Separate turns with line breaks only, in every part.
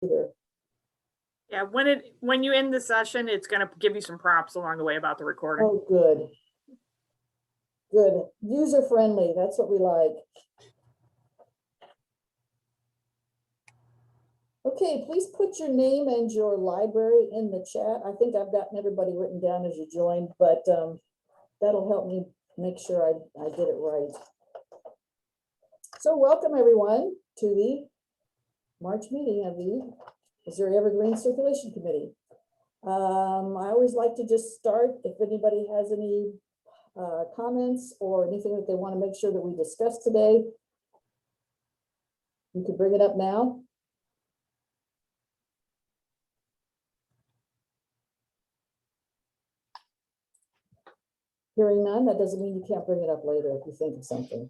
either.
Yeah, when you end the session, it's going to give you some prompts along the way about the recording.
Oh, good. Good. User friendly. That's what we like. Okay, please put your name and your library in the chat. I think I've gotten everybody written down as you joined, but that'll help me make sure I did it right. So welcome everyone to the March meeting of the Missouri Evergreen Circulation Committee. I always like to just start if anybody has any comments or anything that they want to make sure that we discuss today. You can bring it up now. Hearing none, that doesn't mean you can't bring it up later if you think of something.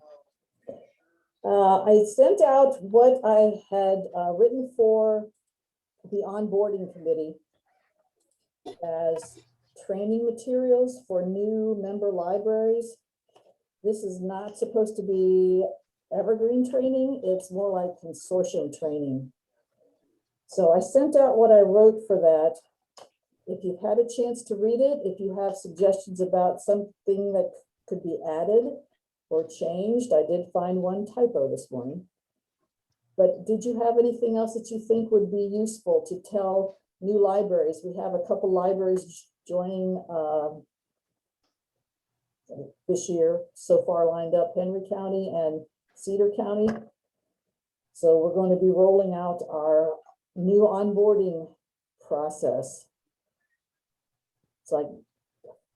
I sent out what I had written for the onboarding committee as training materials for new member libraries. This is not supposed to be evergreen training. It's more like consortium training. So I sent out what I wrote for that. If you've had a chance to read it, if you have suggestions about something that could be added or changed, I did find one typo this morning. But did you have anything else that you think would be useful to tell new libraries? We have a couple libraries joining this year so far lined up, Henry County and Cedar County. So we're going to be rolling out our new onboarding process. So I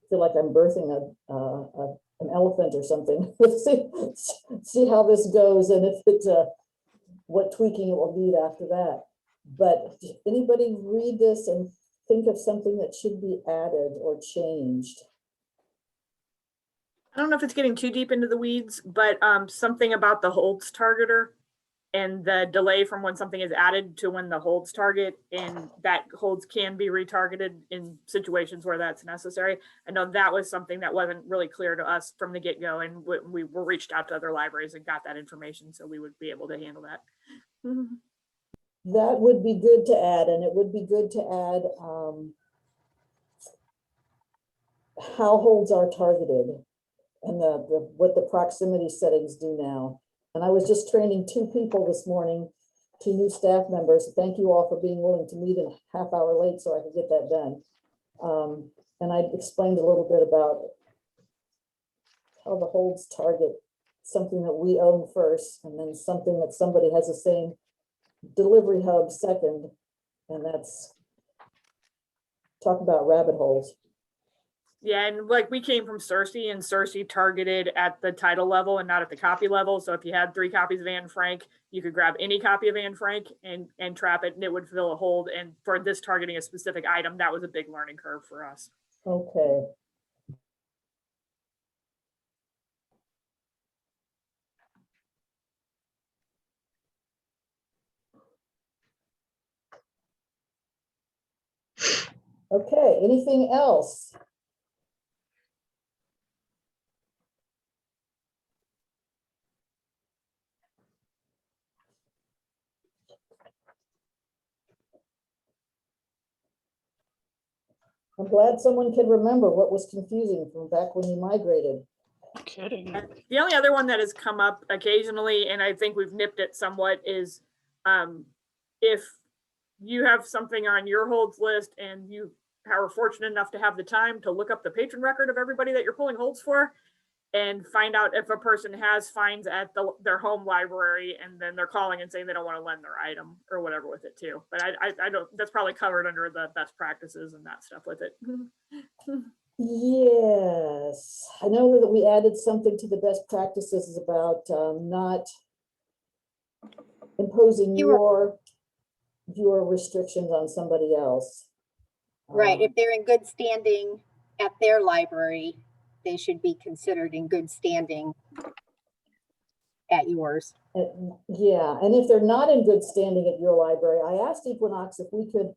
feel like I'm birthing an elephant or something. Let's see how this goes and if it's what tweaking it will need after that. But anybody read this and think of something that should be added or changed?
I don't know if it's getting too deep into the weeds, but something about the holds targeter and the delay from when something is added to when the holds target, and that holds can be retargeted in situations where that's necessary. I know that was something that wasn't really clear to us from the get-go, and we were reached out to other libraries and got that information so we would be able to handle that.
That would be good to add, and it would be good to add how holds are targeted and what the proximity settings do now. And I was just training 2 people this morning, 2 new staff members. Thank you all for being willing to meet a half hour late so I could get that done. And I explained a little bit about how the holds target something that we own first, and then something that somebody has the same delivery hub second, and that's talk about rabbit holes.
Yeah, and like we came from Circ, and Circ targeted at the title level and not at the copy level. So if you had 3 copies of Anne Frank, you could grab any copy of Anne Frank and trap it, and it would fill a hold. And for this targeting a specific item, that was a big learning curve for us.
Okay. Okay, anything else? I'm glad someone can remember what was confusing from back when you migrated.
Kidding.
The only other one that has come up occasionally, and I think we've nipped it somewhat, is if you have something on your holds list and you are fortunate enough to have the time to look up the patron record of everybody that you're pulling holds for and find out if a person has fines at their home library, and then they're calling and saying they don't want to lend their item or whatever with it too. But I don't, that's probably covered under the best practices and that stuff with it.
Yes, I know that we added something to the best practices about not imposing your restrictions on somebody else.
Right, if they're in good standing at their library, they should be considered in good standing at yours.
Yeah, and if they're not in good standing at your library, I asked Equinox if we could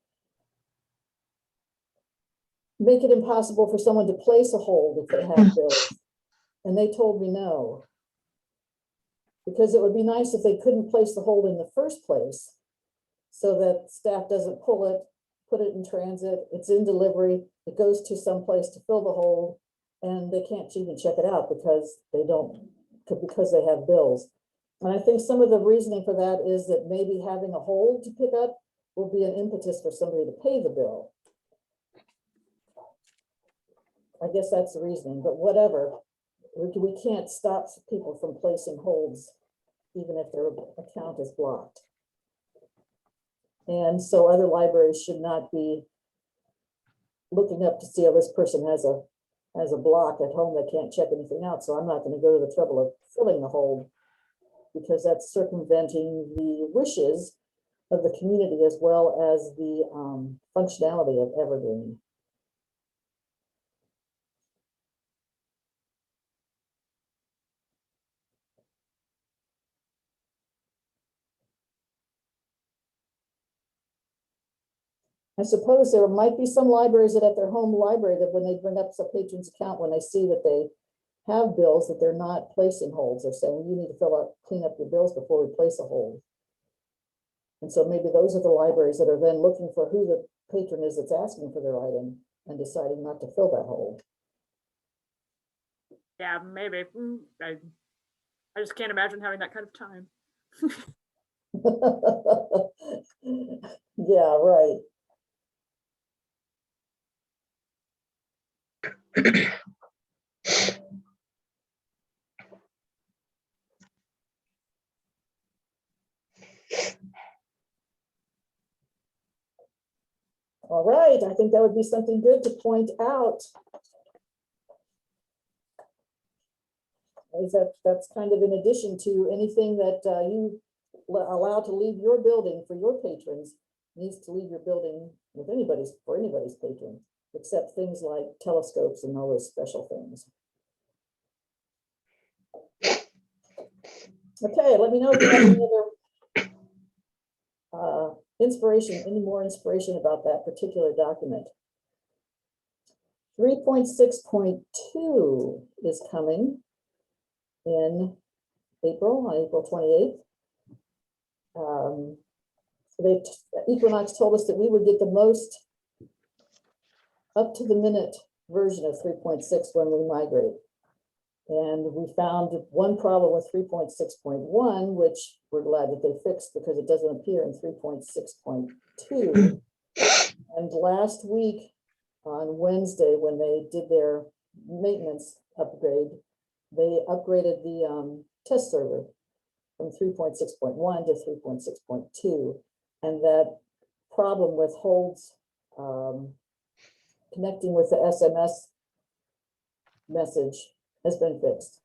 make it impossible for someone to place a hold if they have bills. And they told me no. Because it would be nice if they couldn't place the hold in the first place. so that staff doesn't pull it, put it in transit, it's in delivery, it goes to some place to fill the hold, and they can't even check it out because they have bills. And I think some of the reasoning for that is that maybe having a hold to pick up will be an impetus for somebody to pay the bill. I guess that's the reasoning, but whatever. We can't stop people from placing holds, even if their account is blocked. And so other libraries should not be looking up to see if this person has a block at home, they can't check anything out. So I'm not going to go to the trouble of filling the hold, because that's circumventing the wishes of the community as well as the functionality of Evergreen. I suppose there might be some libraries that at their home library that when they bring up the patron's account, when they see that they have bills, that they're not placing holds. They're saying, you need to clean up your bills before we place a hold. And so maybe those are the libraries that are then looking for who the patron is that's asking for their item and deciding not to fill that hold.
Yeah, maybe. I just can't imagine having that kind of time.
Yeah, right. All right, I think that would be something good to point out. Is that's kind of in addition to anything that you allow to leave your building for your patrons needs to leave your building with for anybody's patron, except things like telescopes and all those special things. Okay, let me know if you have any other any more inspiration about that particular document. 3.6.2 is coming in April, on April 28th. Equinox told us that we would get the most up-to-the-minute version of 3.6 when we migrate. And we found one problem with 3.6.1, which we're glad that they fixed because it doesn't appear in 3.6.2. And last week on Wednesday, when they did their maintenance upgrade, they upgraded the test server from 3.6.1 to 3.6.2. And that problem with holds connecting with the SMS message has been fixed.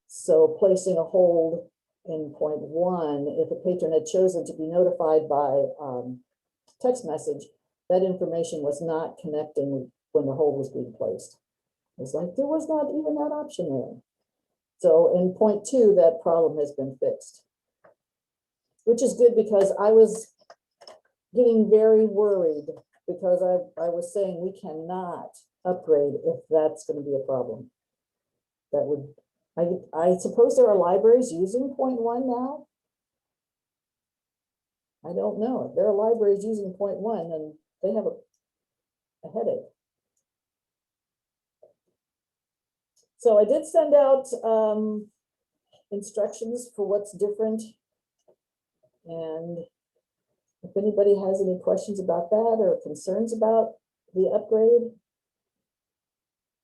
So placing a hold in 0.1, if a patron had chosen to be notified by text message, that information was not connecting when the hold was being placed. It's like there was not even that option there. So in 0.2, that problem has been fixed, which is good because I was getting very worried because I was saying we cannot upgrade if that's going to be a problem. That would, I suppose there are libraries using 0.1 now. I don't know. If there are libraries using 0.1, then they have a headache. So I did send out instructions for what's different. And if anybody has any questions about that or concerns about the upgrade,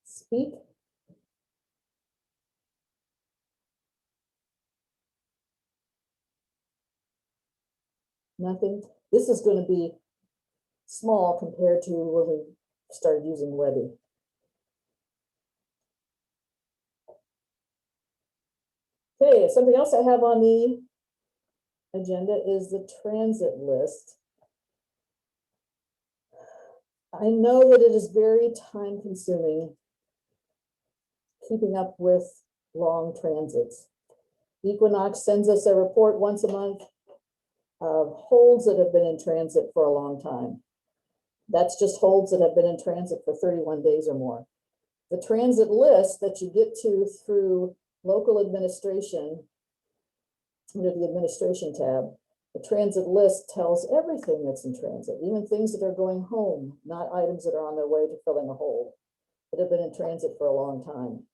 speak. Nothing. This is going to be small compared to when we started using Webby. Okay, something else I have on the agenda is the transit list. I know that it is very time consuming keeping up with long transits. Equinox sends us a report once a month of holds that have been in transit for a long time. That's just holds that have been in transit for 31 days or more. The transit list that you get to through local administration, under the administration tab, The transit list tells everything that's in transit, even things that are going home, not items that are on their way to filling a hole, that have been in transit for a long time.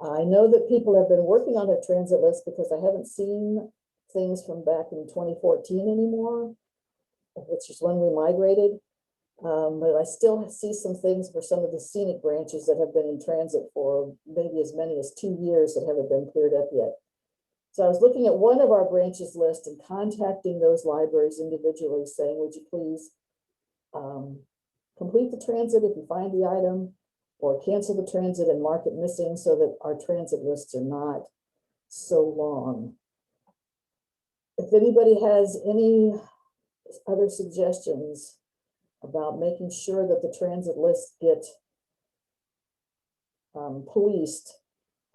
I know that people have been working on their transit list because I haven't seen things from back in 2014 anymore, which is when we migrated. But I still see some things for some of the scenic branches that have been in transit for maybe as many as 2 years that haven't been cleared up yet. So I was looking at one of our branches list and contacting those libraries individually saying, would you please complete the transit if you find the item, or cancel the transit and mark it missing so that our transit lists are not so long. If anybody has any other suggestions about making sure that the transit lists get policed,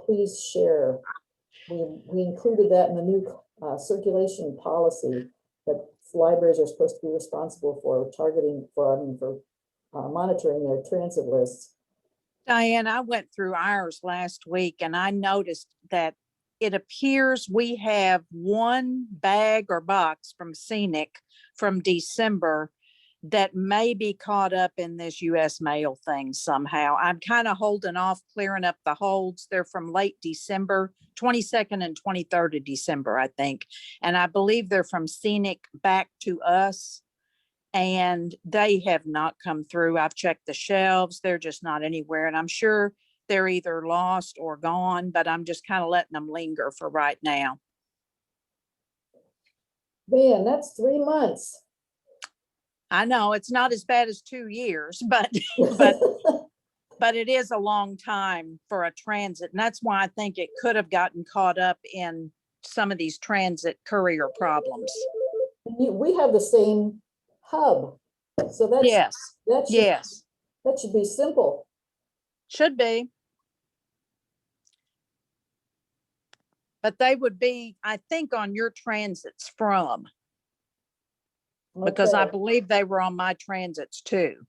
please share. We included that in the new circulation policy that libraries are supposed to be responsible for monitoring their transit lists.
Diane, I went through ours last week and I noticed that it appears we have one bag or box from Scenic from December that may be caught up in this US mail thing somehow. I'm kind of holding off clearing up the holds. They're from late December, 22nd and 23rd of December, I think. And I believe they're from Scenic back to us. And they have not come through. I've checked the shelves. They're just not anywhere. And I'm sure they're either lost or gone, but I'm just kind of letting them linger for right now.
Man, that's 3 months.
I know it's not as bad as 2 years, but it is a long time for a transit. And that's why I think it could have gotten caught up in some of these transit courier problems.
We have the same hub. So that's,
Yes, yes,
that should be simple.
should be. But they would be, I think, on your transits from, because I
Okay.
believe they were on my transits too.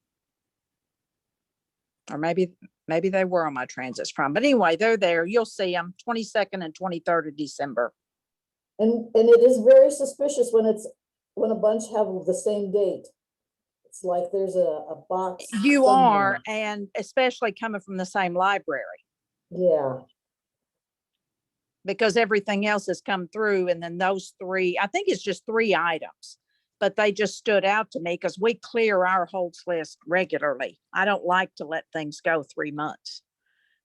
Or maybe they were on my transits from, but anyway, they're there. You'll see them 22nd and 23rd of December.
And it is very suspicious when a bunch have the same date. It's like there's a box.
You
somewhere.
are, and especially coming from the same library,
Yeah.
because everything else has come through. And then those three, I think it's just 3 items, but they just stood out to me because we clear our holds list regularly. I don't like to let things go 3 months,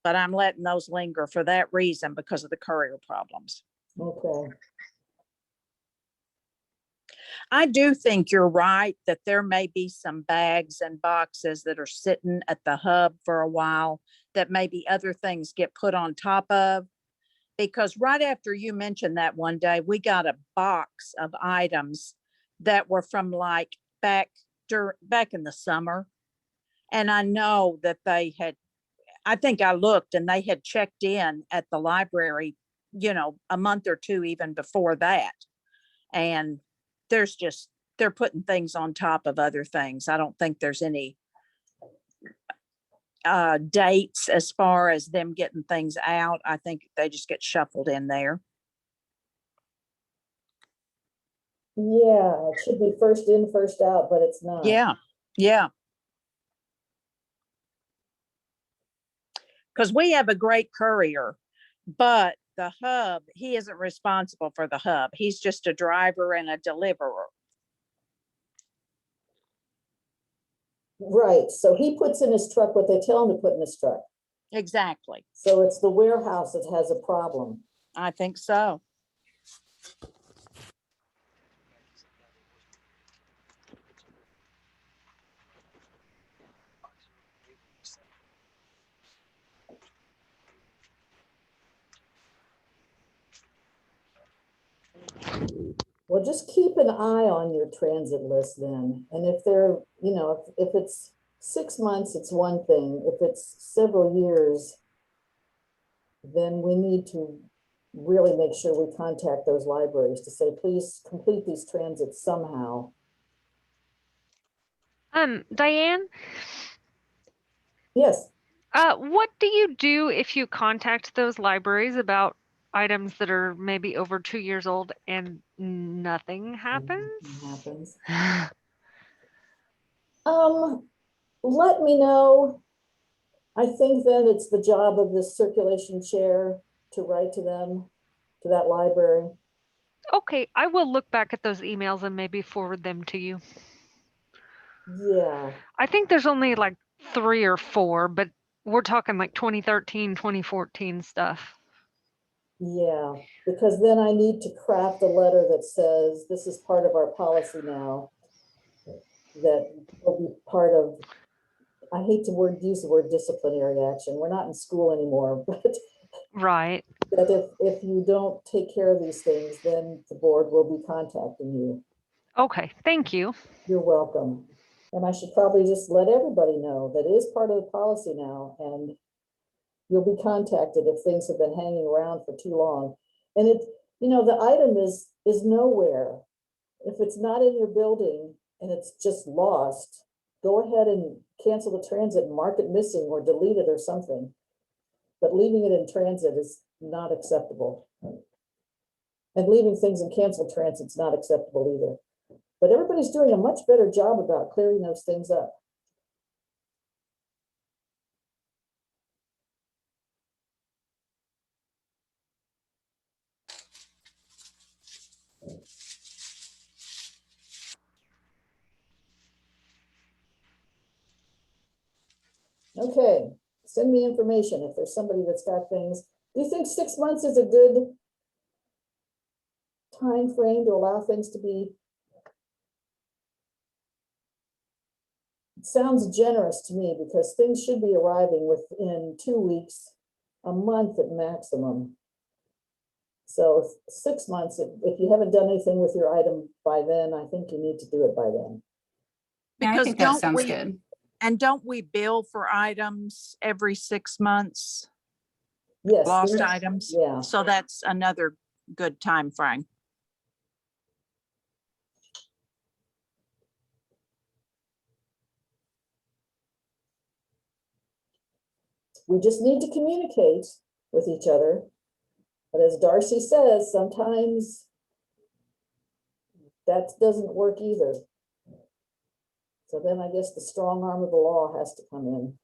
but I'm letting those linger for that reason, because of the courier problems.
Okay.
I do think you're right that there may be some bags and boxes that are sitting at the hub for a while that maybe other things get put on top of. Because right after you mentioned that one day, we got a box of items that were from like back in the summer. And I know that they had, I think I looked and they had checked in at the library, a month or 2 even before that. And they're putting things on top of other things. I don't think there's any dates as far as them getting things out. I think they just get shuffled in there.
Yeah, it should be first in, first out, but it's not.
Yeah. Because we have a great courier, but the hub, he isn't responsible for the hub. He's just a driver and a deliverer.
Right. So he puts in his truck what they tell him to put in his truck.
Exactly.
So it's the warehouse that has a problem.
I think so.
Well, just keep an eye on your transit list then. And if they're, if it's 6 months, it's one thing. If it's several years, then we need to really make sure we contact those libraries to say, please complete these transits somehow.
Diane,
Yes.
what do you do if you contact those libraries about items that are maybe over 2 years old and nothing happens?
Happens. Let me know. I think then it's the job of the circulation chair to write to them, to that library.
Okay, I will look back at those emails and maybe forward them to you.
Yeah,
I think there's only like 3 or 4, but we're talking like 2013, 2014 stuff.
yeah, because then I need to craft a letter that says, this is part of our policy now. That will be part of, I hate to use the word disciplinary action. We're not in school anymore, but
Right.
that if you don't take care of these things, then the board will be contacting you.
Okay, thank you.
You're welcome. And I should probably just let everybody know that is part of the policy now, and you'll be contacted if things have been hanging around for too long. And it, the item is nowhere. If it's not in your building and it's just lost, go ahead and cancel the transit and mark it missing or delete it or something. But leaving it in transit is not acceptable. And leaving things in canceled transit is not acceptable either. But everybody's doing a much better job about clearing those things up. Okay, send me information if there's somebody that's got things. Do you think 6 months is a good time frame to allow things to be? It sounds generous to me because things should be arriving within 2 weeks, a month at maximum. So 6 months, if you haven't done anything with your item by then, I think you need to do it by then.
Yeah, I
Because
think that
don't
sounds
we-
good.
And don't we bill for items every 6 months,
Yes.
lost
there-
items?
Yeah,
So that's another good time frame.
we just need to communicate with each other. But as Darcy says, sometimes that doesn't work either. So then I guess the strong arm of the law has to come in.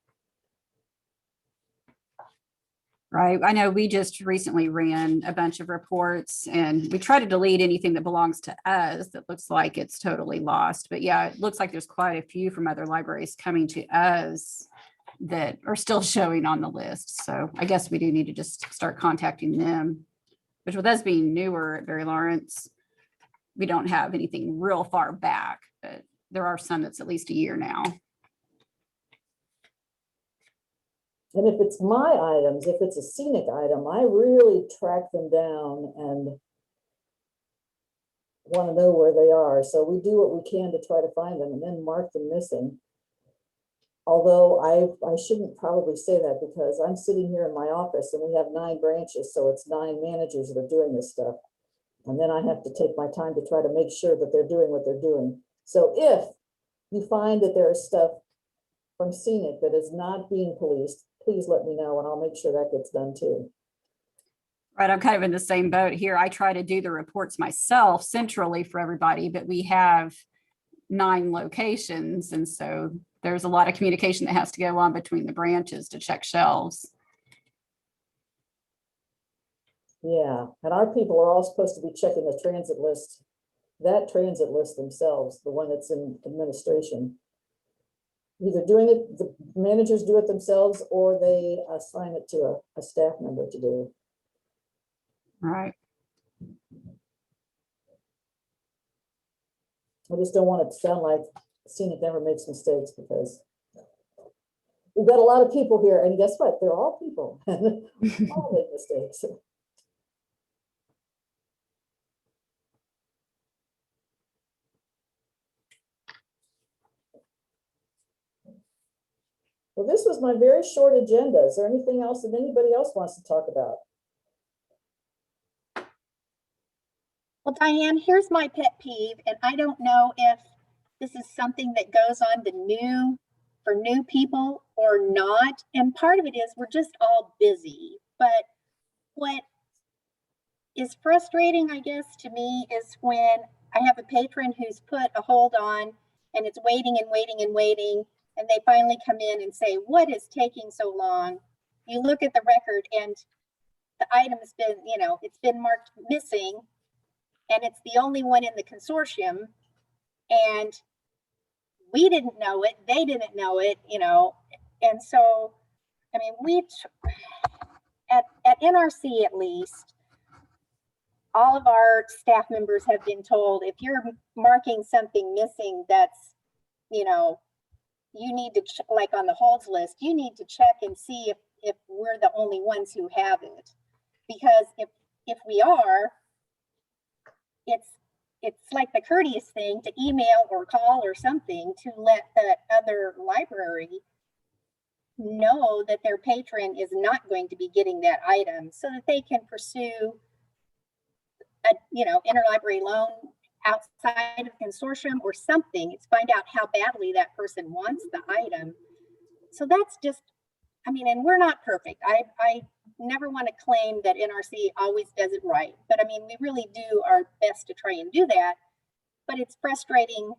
Right. I know we just recently ran a bunch of reports and we try to delete anything that belongs to us that looks like it's totally lost. But yeah, it looks like there's quite a few from other libraries coming to us that are still showing on the list. So I guess we do need to just start contacting them, which with us being newer at Barry Lawrence, we don't have anything real far back, but there are some that's at least a year now.
And if it's my items, if it's a scenic item, I really track them down and want to know where they are. So we do what we can to try to find them and then mark them missing. Although I shouldn't probably say that because I'm sitting here in my office and we have 9 branches. So it's 9 managers that are doing this stuff. And then I have to take my time to try to make sure that they're doing what they're doing. So if you find that there is stuff from scenic that is not being policed, please let me know and I'll make sure that gets done too.
Right, I'm kind of in the same boat here. I try to do the reports myself centrally for everybody, but we have 9 locations. And so there's a lot of communication that has to go on between the branches to check shelves.
Yeah, and our people are all supposed to be checking the transit list, that transit list themselves, the one that's in administration. Either doing it, the managers do it themselves, or they assign it to a staff member to do.
Right.
I just don't want it to sound like Scenic never makes mistakes because we've got a lot of people here, and guess what? They're all people, and all make mistakes. Well, this was my very short agenda. Is there anything else that anybody else wants to talk about?
Well, Diane, here's my pet peeve, and I don't know if this is something that goes on to for new people or not. And part of it is we're just all busy. But what is frustrating, I guess, to me is when I have a patron who's put a hold on and it's waiting and waiting and waiting, and they finally come in and say, what is taking so long? You look at the record and the item's been, it's been marked missing, and it's the only one in the consortium, and we didn't know it, they didn't know it, and so, I mean, at NRC at least, all of our staff members have been told, if you're marking something missing, that's, you need to, like on the holds list, you need to check and see if we're the only ones who have it. Because if we are, it's like the courteous thing to email or call or something to let the other library know that their patron is not going to be getting that item, so that they can pursue a interlibrary loan outside of consortium or something. It's find out how badly that person wants the item. So that's just, and we're not perfect. I never want to claim that NRC always does it right, but we really do our best to try and do that. But it's frustrating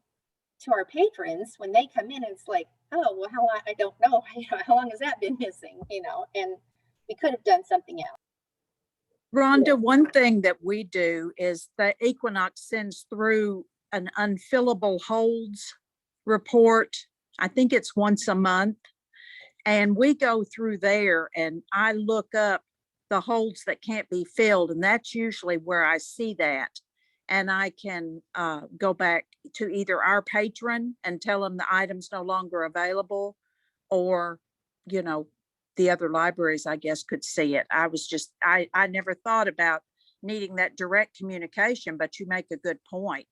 to our patrons when they come in and it's like, oh, well, how long? I don't know. How long has that been missing? And we could have done something else.
Rhonda, one thing that we do is the Equinox sends through an unfillable holds report. I think it's once a month. And we go through there and I look up the holds that can't be filled. And that's usually where I see that. And I can go back to either our patron and tell them the item's no longer available, or, the other libraries, I guess, could see it. I never thought about needing that direct communication, but you make a good point.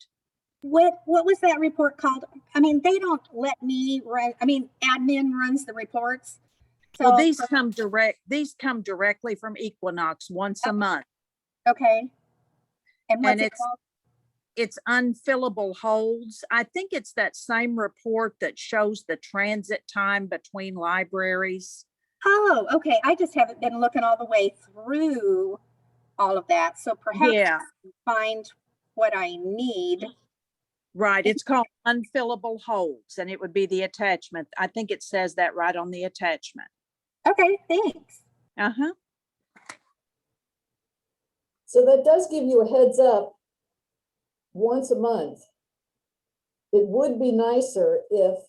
What was that report called? They don't let me run. Admin runs the reports.
So well, these come directly from Equinox once a month.
Okay. And what's it called?
It's unfillable holds. I think it's that same report that shows the transit time between libraries.
Oh, okay. I just haven't been looking all the way through all of that. So perhaps I can find what I need.
Right. It's called unfillable holds, and it would be the attachment. I think it says that right on the attachment.
Okay, thanks.
Uh-huh.
So that does give you a heads up once a month. It would be nicer if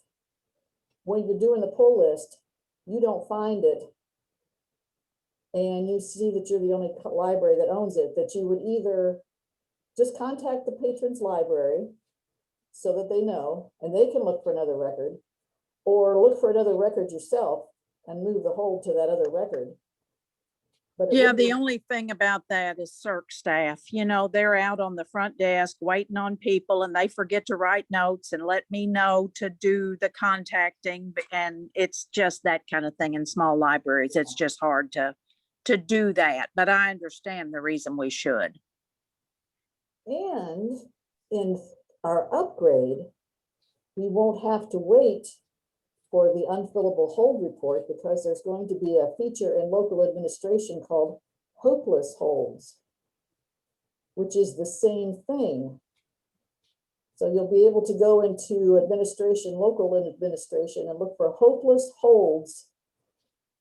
when you're doing the pull list, you don't find it and you see that you're the only library that owns it, that you would either just contact the patron's library so that they know and they can look for another record, or look for another record yourself and move the hold to that other record. But
yeah, the only thing about that is Circ staff, they're out on the front desk waiting on people, and they forget to write notes and let me know to do the contacting. And it's just that kind of thing in small libraries. It's just hard to do that, but I understand the reason we should.
And in our upgrade, we won't have to wait for the unfillable hold report, because there's going to be a feature in local administration called hopeless holds, which is the same thing. So you'll be able to go into administration, local administration, and look for hopeless holds.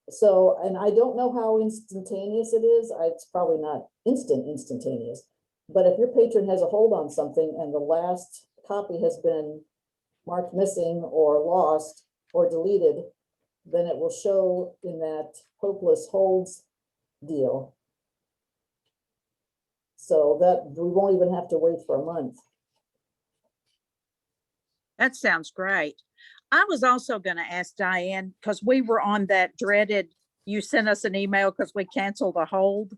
So, and I don't know how instantaneous it is. It's probably not instantaneous, but if your patron has a hold on something and the last copy has been marked missing or lost or deleted, then it will show in that hopeless holds deal. So that we won't even have to wait for a month.
That sounds great. I was also going to ask Diane, because we were on that dreaded, you sent us an email because we canceled a hold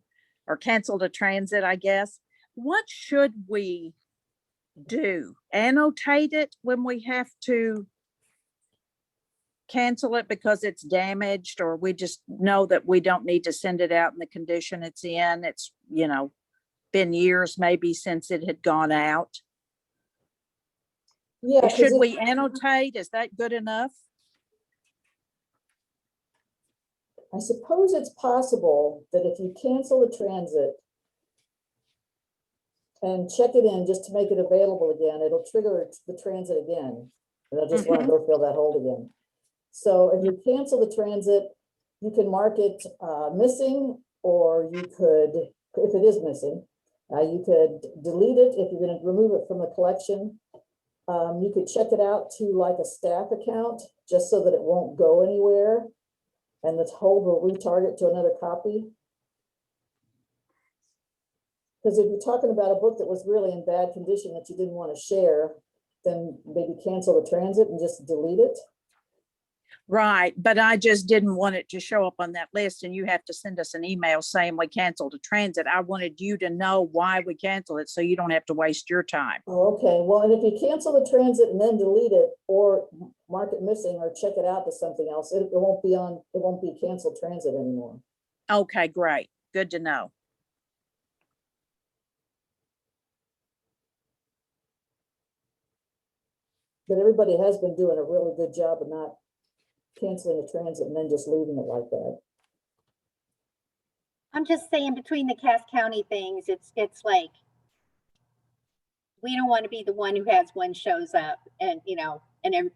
or canceled a transit, I guess. What should we do? Annotate it when we have to cancel it because it's damaged, or we just know that we don't need to send it out in the condition it's in? It's, been years maybe since it had gone out.
Yeah.
Should we annotate? Is that good enough?
I suppose it's possible that if you cancel a transit and check it in just to make it available again. It'll trigger the transit again. And they'll just want to go fill that hold again. So if you cancel the transit, you can mark it missing, or you could, if it is missing, you could delete it if you're going to remove it from the collection. You could check it out to like a staff account, just so that it won't go anywhere, and the hold will retarget to another copy. Because if you're talking about a book that was really in bad condition that you didn't want to share, then maybe cancel the transit and just delete it.
Right, but I just didn't want it to show up on that list and you have to send us an email saying we canceled a transit. I wanted you to know why we canceled it so you don't have to waste your time.
Oh, okay, well, and if you cancel the transit and then delete it, or mark it missing, or check it out to something else, it won't be canceled transit anymore.
Okay, great. Good to know.
But everybody has been doing a really good job of not canceling a transit and then just leaving it like that.
I'm just saying, between the Cass County things, it's like, we don't want to be the one who has one shows up and, you know, and it's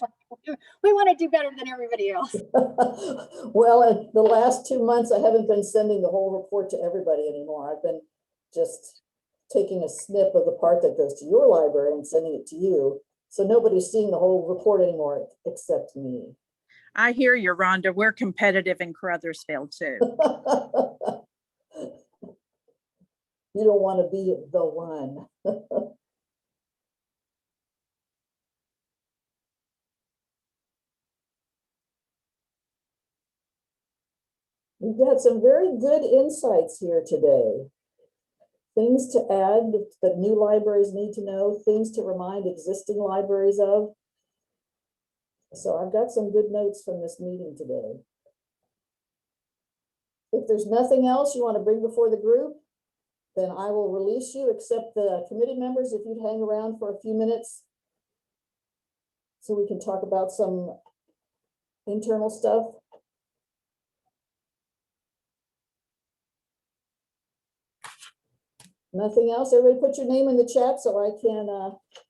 like, we want to do better than everybody else.
Well, in the last 2 months, I haven't been sending the whole report to everybody anymore. I've been just taking a snip of the part that goes to your library and sending it to you. So nobody's seeing the whole report anymore except me.
I hear you, Rhonda. We're competitive in Caruthersville too.
You don't want to be the one. We've got some very good insights here today. Things to add that new libraries need to know, things to remind existing libraries of. So I've got some good notes from this meeting today. If there's nothing else you want to bring before the group, then I will release you, except the committee members, if you'd hang around for a few minutes so we can talk about some internal stuff. Nothing else? Everybody put your name in the chat so I can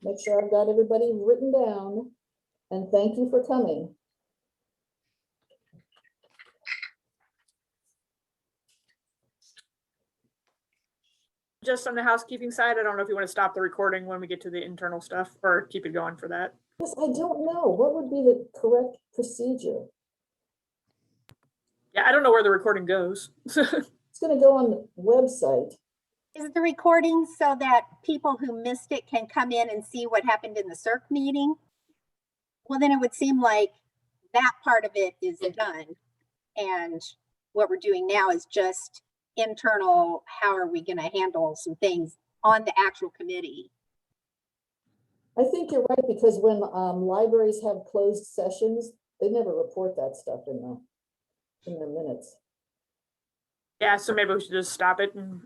make sure I've got everybody written down. And thank you for coming.
Just on the housekeeping side, I don't know if you want to stop the recording when we get to the internal stuff or keep it going for that.
Yes, I don't know. What would be the correct procedure?
Yeah, I don't know where the recording goes.
It's going to go on the website.
Is the recording so that people who missed it can come in and see what happened in the Circ meeting? Well, then it would seem like that part of it is done. And what we're doing now is just internal, how are we going to handle some things on the actual committee?
I think you're right, because when libraries have closed sessions, they never report that stuff in their minutes.
Yeah, so maybe we should just stop it. And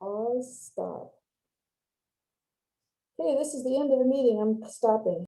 I'll stop. Okay, this is the end of the meeting. I'm stopping.